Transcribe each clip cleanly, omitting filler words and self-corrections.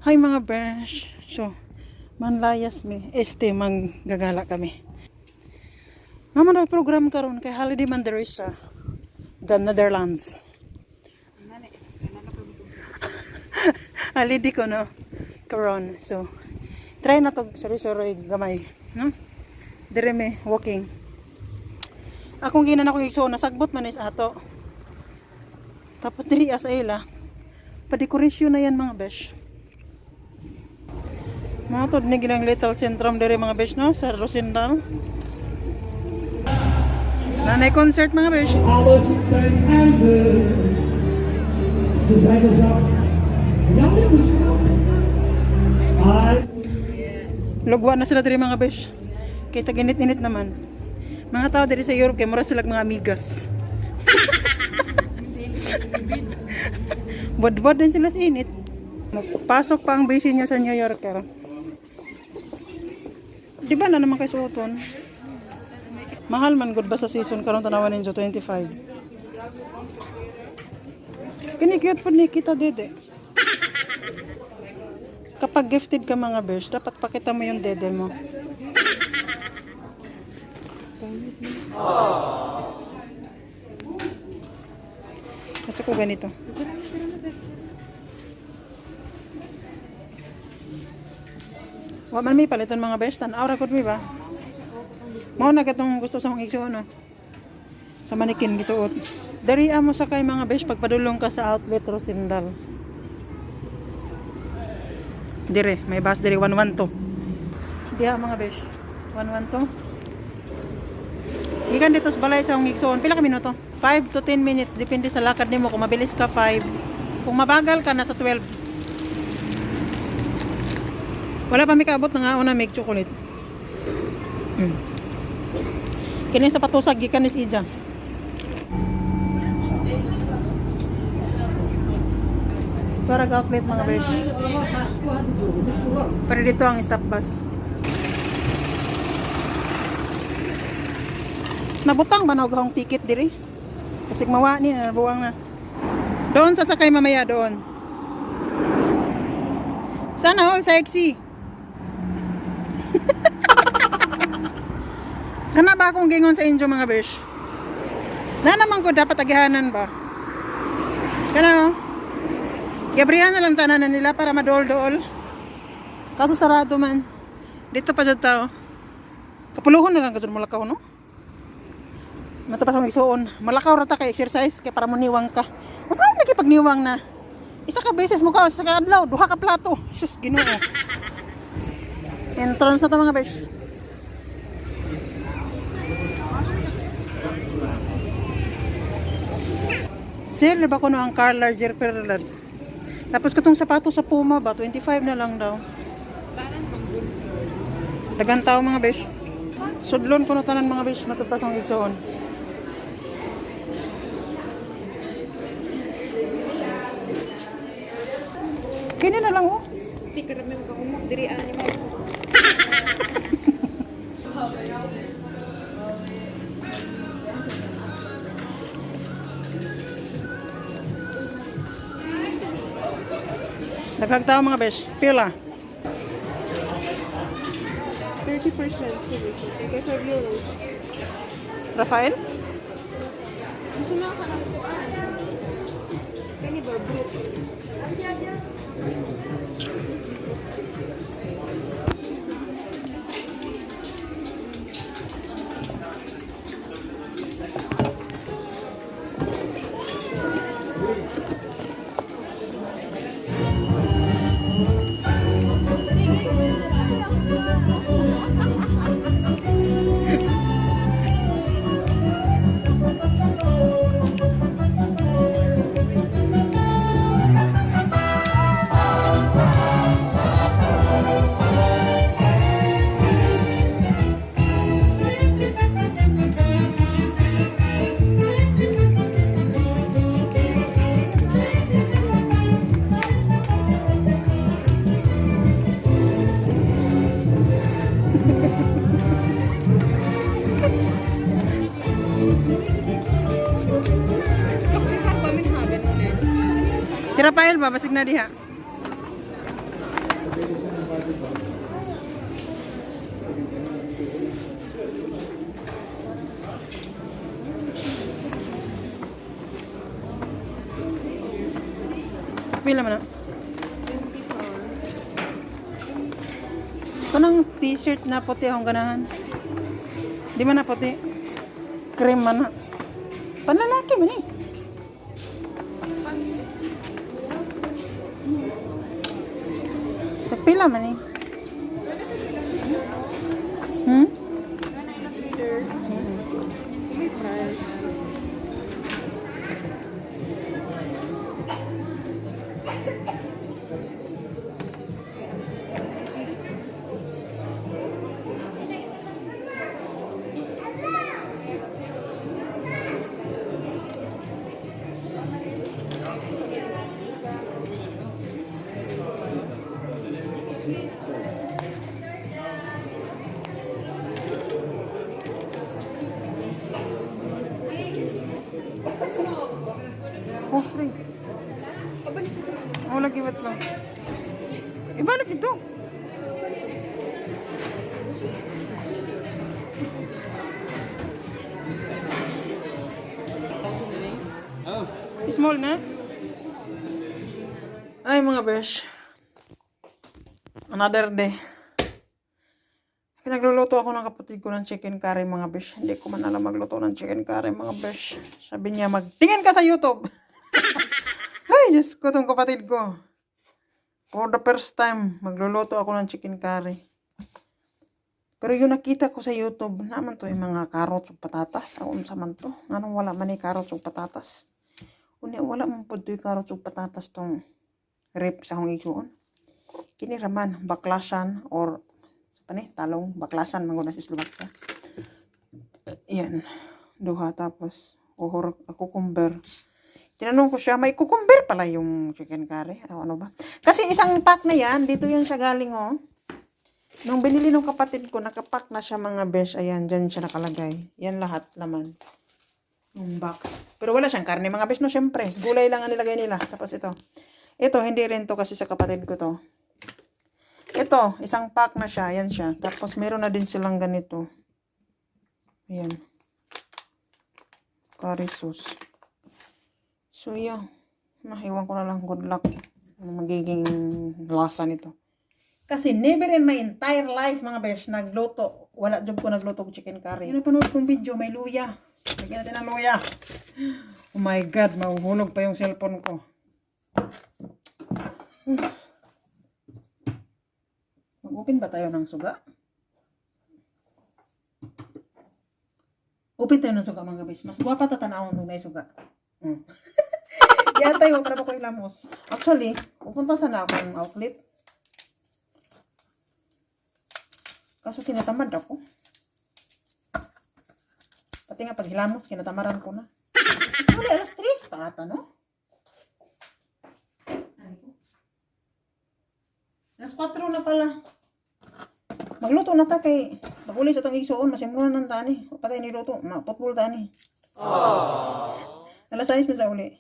Hi mga besh. So, manlayas mi. Manggagala kami. Mama na program karon kay holiday man there is sa the Netherlands. Holiday ko no. Karon. So, try na to. Sorry gamay. No? Dire me walking. Akong ginan ako igso nasagbot man is ato. Tapos diri as ila. Padekorasyon na yan mga besh. Mga to ni ginang little centrum diri mga besh no sa Rosendal. Nanay concert mga besh. Lugwa na sila diri mga besh. Kay taginit-init naman. Mga tao diri sa Europe kay mura sila mga amigas. Bod-bod din sila sa init. Magpasok pa ang base niyo sa New Yorker. Di ba na naman kay suoton? Mahal man good ba sa season karon tanawan ninyo 25. Kini cute pud ni kita dede. Kapag gifted ka mga besh, dapat pakita mo yung dede mo. Kasi ko ganito. Wa man may paliton mga besh, tan aura gud mi ba? Mao na katong gusto sa akong igsuon no. Sa manikin gisuot. Dari amo sa kay mga besh pagpadulong ka sa outlet Rosendal. Dire, may bus dire 112. Diha mga besh. 112. Ikan dito sa balay sa akong igsuon. Pila ka minuto? 5 to 10 minutes depende sa lakad nimo kung mabilis ka 5. Kung mabagal ka nasa 12. Wala pa may kaabot na nga una make chocolate. Kini sa patusag gikan is ija. Para outlet mga besh. Para dito ang stop bus. Nabutang ba na og ticket diri? Kasi mawa ni nabuwang na. Doon sasakay mamaya doon. Sana all sexy. Kana ba akong gingon sa inyo mga besh? Na naman ko dapat agihanan ba? Kana Gabriel na lang tanan nila para madol-dol. Kaso sarado man. Dito pa jud tao. Kapuluhon na lang kasud mulakaw no? Mata pa sa igsuon. Malakaw ra ta kay exercise kay para mo niwang ka. Usa man nakipagniwang na. Isa ka beses mo ka sa adlaw, duha ka plato. Sus Ginoo. Entrance na ta mga besh. Sale ba ko no ang car larger perlad. Tapos katong sapato sa Puma ba 25 na lang daw. Dagan tao mga besh. Sudlon ko no tanan mga besh matutas ang igsoon. Kini na lang oh. Di karami magkakumok diri ani mo. Nagkagtao mga besh. Pila? 30% sige. Kaya 5 euros. Rafael? Gusto na ka ng kuan. Kani ba brut? Si Rafael ba? Basig na diha. Pila man na. Kanang t-shirt na puti akong ganahan. Di man na puti. Cream man na. Panlalaki man eh. Pila man eh. Hmm? May price. Oh, free. Oh, lagi ba't lang? Ibalik ito. Small na? Ay, mga besh. Another day. Pinagluluto ako ng kapatid ko ng chicken curry, mga besh. Hindi ko man alam magluto ng chicken curry, mga besh. Sabi niya, magtingin ka sa YouTube. Ay, Diyos ko, itong kapatid ko. For the first time, magluluto ako ng chicken curry. Pero yung nakita ko sa YouTube, naman to yung mga carrots o patatas. Aun sa man to. Anong wala man yung carrots o patatas? Unya, wala man po yung carrots o patatas tong rip sa hong isuon. Kiniraman, baklasan, or talong, baklasan, maguna sa Slovakia. Yan. Duha, tapos, uhor, cucumber. Tinanong ko siya, may cucumber pala yung chicken curry. Ano ba? Kasi isang pack na yan, dito yan siya galing, oh. Nung binili ng kapatid ko, nakapack na siya, mga besh. Ayan, dyan siya nakalagay. Yan lahat laman. Yung box. Pero wala siyang karne, mga besh, no? Siyempre, gulay lang ang nilagay nila. Tapos ito. Ito, hindi rin to kasi sa kapatid ko to. Ito, isang pack na siya. Ayan siya. Tapos, meron na din silang ganito. Ayan. Curry sauce. So, yeah. Nahiwan ko na lang. Good luck. Magiging lasa nito. Kasi never in my entire life, mga besh, nagluto. Wala job ko nagluto ng chicken curry. Yung napanood kong video, may luya. Lagyan natin ang luya. Oh my God, mahuhulog pa yung cellphone ko. Mag-open ba tayo ng suga? Open tayo ng suga, mga besh. Mas guwapa tatanawon nung na suga. Yata yung para ba ko ilamos. Actually, pupunta sana ako ng outlet. Kaso tinatamad ako. Pati nga pag hilamos, kinatamaran ko na. Uli, alas 3 pa ata, no? Alas 4 na pala. Magluto na ta kay pag-uli sa itong igsuon, masimulan ng tani. Patay niluto, maputbol tani. Alas 6 na sa uli.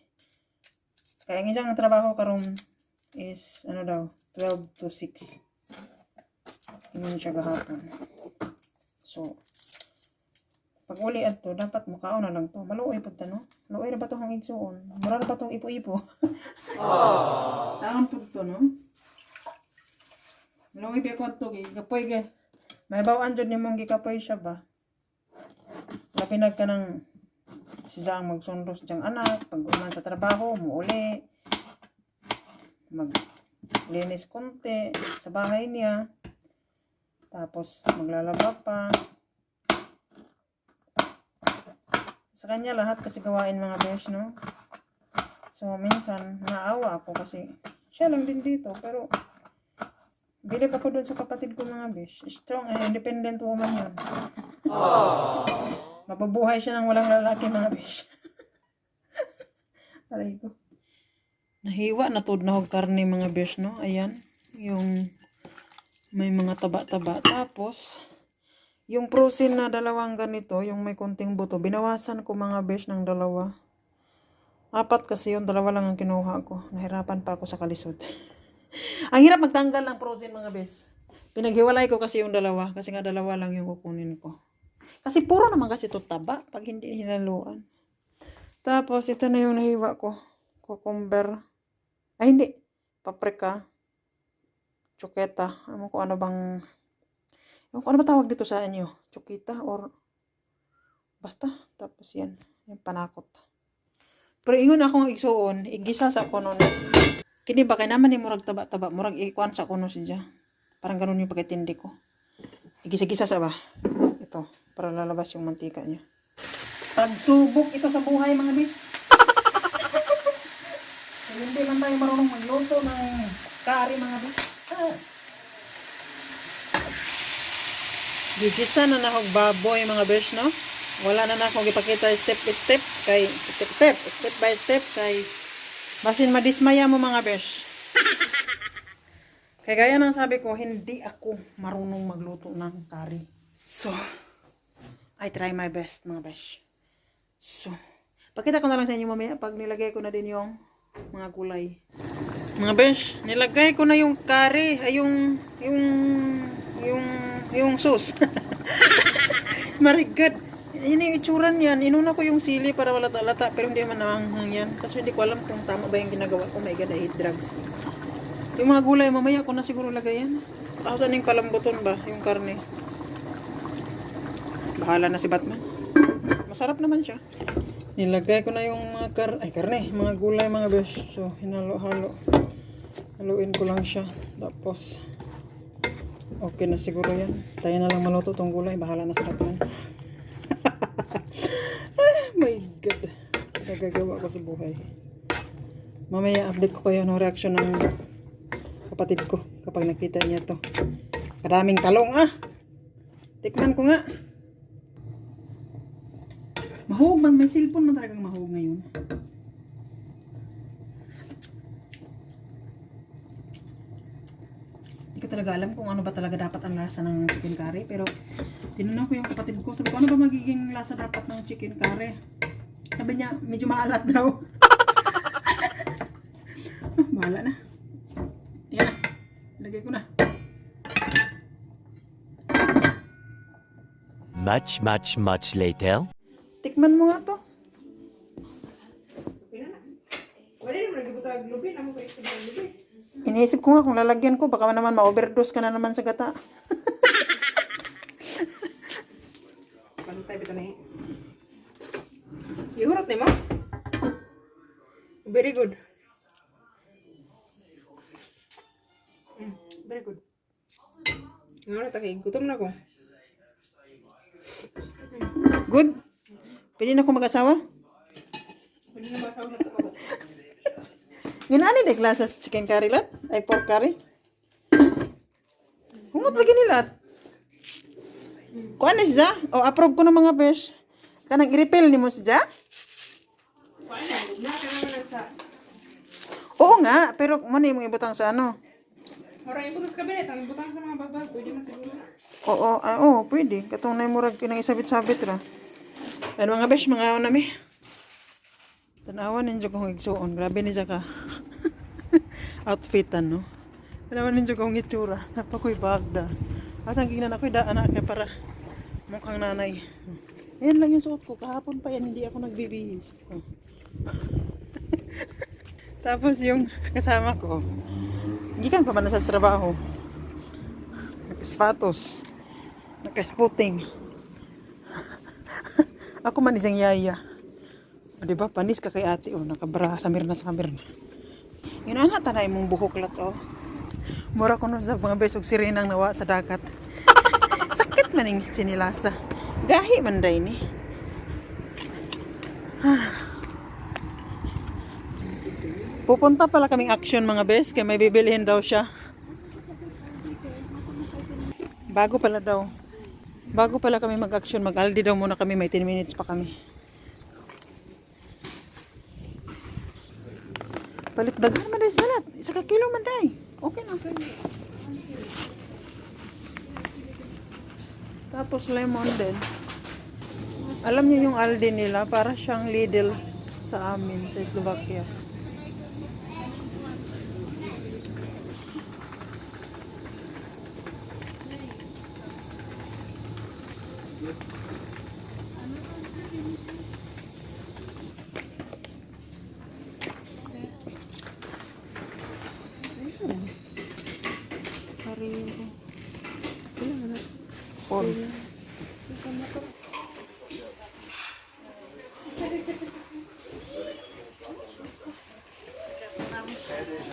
Kaya ang isang trabaho karon is, ano daw, 12 to 6. Hindi siya gahapon. So, pag uli ato, dapat mukhaon na lang to. Maluoy po ito, no? Maluoy na ba ito ang igsuon? Mura na ba itong ipo-ipo? Taon po ito, no? Maluoy pa ko ito. Kapoy ka. May bawaan dyan ni mong gikapoy siya ba? Lapinag ka ng sisang magsundos diyang anak. Pag uman sa trabaho, muuli. Maglinis konti sa bahay niya. Tapos, maglalaba pa. Sa kanya lahat kasi gawain, mga besh, no? So, minsan, naawa ako kasi siya lang din dito. Pero, bilip ako dun sa kapatid ko, mga besh. Strong and independent woman yun. Mababuhay siya ng walang lalaki, mga besh. Aray ko. Nahiwa na to na hog karne, mga besh, no? Ayan. Yung may mga taba-taba. Tapos, yung frozen na dalawang ganito, yung may konting buto, binawasan ko, mga besh, ng 2. 4 kasi yung 2 lang ang kinuha ko. Nahirapan pa ako sa kalisod. Ang hirap magtanggal ng frozen mga bes. Pinaghiwalay ko kasi yung dalawa. Kasi nga dalawa lang yung kukunin ko. Kasi puro naman kasi ito taba. Pag hindi hinaluan. Tapos ito na yung nahiwa ko. Cucumber. Ay hindi. Paprika. Chuketa. Ano ko ano bang... Ano ba tawag dito sa inyo? Chukita or... Basta. Tapos yan. Yung panakot. Pero ingon akong igsuon. Igisa sa ako nun. Kini ba kay naman ni murag taba-taba. Murag ikuan sa kuno siya. Parang ganun yung pagkatindi ko. Igisa-gisa sa ba? Ito. Para lalabas yung mantika niya. Pagsubok ito sa buhay mga bis. Hindi man tayo marunong magluto ng kari mga bis. Gigisa na na akong baboy mga bis, no? Wala na na akong ipakita step by step. Step by step. Kay basin madismaya mo mga bis. Kaya gaya ng sabi ko, hindi ako marunong magluto ng kari. So, I try my best mga besh. So, pakita ko na lang sa inyo mamaya pag nilagay ko na din yung mga gulay. Mga besh, nilagay ko na yung kari, ay yung sauce. Marigad. Yun yung itsura niyan. Inuna ko yung sili para wala lata pero hindi man namanghang yan. Kasi hindi ko alam kung tama ba yung ginagawa ko. My God, I hate drugs. Yung mga gulay, mamaya ko na siguro lagay yan. Tapos aning palambuton ba? Yung karne. Bahala na si Batman. Masarap naman siya. Nilagay ko na yung mga karne, mga gulay mga besh. So, hinalo-halo. Haluin ko lang siya. Tapos, okay na siguro yan. Tayo na lang maluto tong gulay. Bahala na si Batman. My God. Nagagawa ko sa buhay. Mamaya update ko kayo ng reaction ng kapatid ko kapag nakita niya to. Karaming talong Tikman ko nga. Mahog man. May cellphone man talagang mahog ngayon. Hindi ko talaga alam kung ano ba talaga dapat ang lasa ng chicken curry. Pero tinanong ko yung kapatid ko. Sabi ko, ano ba magiging lasa dapat ng chicken curry? Sabi niya, medyo maalat daw. Bahala na. Ayan na. Lagay ko na. Much later. Tikman mo nga to. Iniisip ko nga kung lalagyan ko, baka naman ma-overdose ka na naman sa gata. Pantay bito na Ihurot ni mo? Very good. Very good. Ngayon na gutom na ko. Good? Pwede na ako mag-asawa? Pwede na masaw na ito. Ginani de klasa sa chicken curry lat? Ay pork curry? Humot lagi nilat. Kuan siya? O approve ko ng mga besh. Kanang i-refill ni mo siya? Paano? Naka naman sa... Oo nga, pero mo na yung ibutang sa ano? Marang ibutang sa kabinet. Ang ibutang sa mga bagbag. Pwede man siguro na. Oo, pwede. Katong na murag kinang isabit-sabit ra. Pero mga besh, mga nami. Tanawan ninyo kong igsuon. Grabe niya ka. Outfitan, no? Tanawan ninyo kong itsura. Napakoy bagda. Asang gignan ako'y daan na kaya para mukhang nanay. Ayan lang yung suot ko. Kahapon pa yan, hindi ako nagbibihis. Tapos yung kasama ko, gikan pa man na sa trabaho. Nakasapatos. Nakaspooting. Ako man isang yaya. O diba, panis ka kay ate. O, nakabara sa mirna sa mirna. Yun ana, tanay mong buhok lat. O. Mura ko no sa mga besog sirinang nawa sa dagat. Sakit man yung sinilasa. Gahi man day ni. Pupunta pala kaming action mga bes. Kaya may bibilihin daw siya. Bago pala daw. Bago pala kami mag-action, mag-Aldi daw muna kami, may 10 minutes pa kami. Palit daghan man day salat. Isa ka kilo man day. Okay na. Tapos lemon din. Alam niyo yung Aldi nila, para siyang Lidl sa amin, sa Slovakia. Haribo. Ilan na? Paul. Ito na to.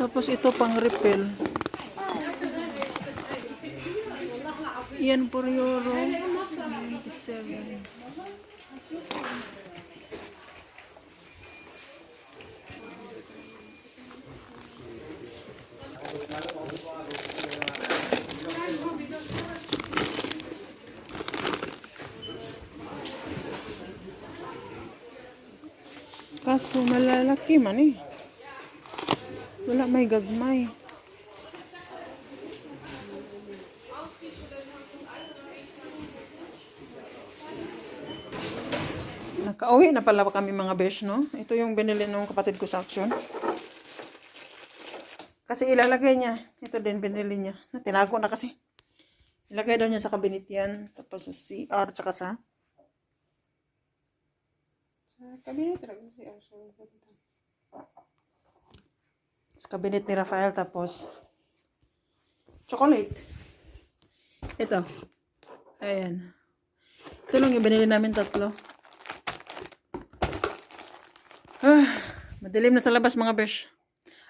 Tapos ito pang refill. Yan por euro. 97. Kaso malalaki man eh. Wala may gagmay. Nakauwi na pala kami mga besh, no? Ito yung binili ng kapatid ko sa Action. Kasi ilalagay niya. Ito din binili niya. Tinago na kasi. Ilagay daw niya sa cabinet yan. Tapos sa CR, tsaka sa Kabinet talaga si Arshel. cabinet ni Rafael. Tapos chocolate. Ito. Ayan. Ito lang yung binili namin tatlo. Madilim na sa labas mga besh.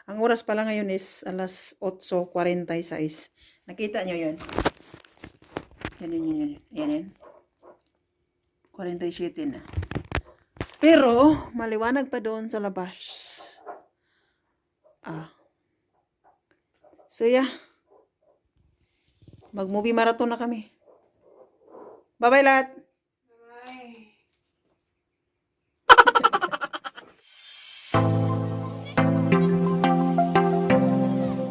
Ang oras pala ngayon is alas 8:46. Nakita nyo yun? Yan. 47 na. Pero, maliwanag pa doon sa labas. So, yeah. Mag-movie marathon na kami. Bye-bye lahat!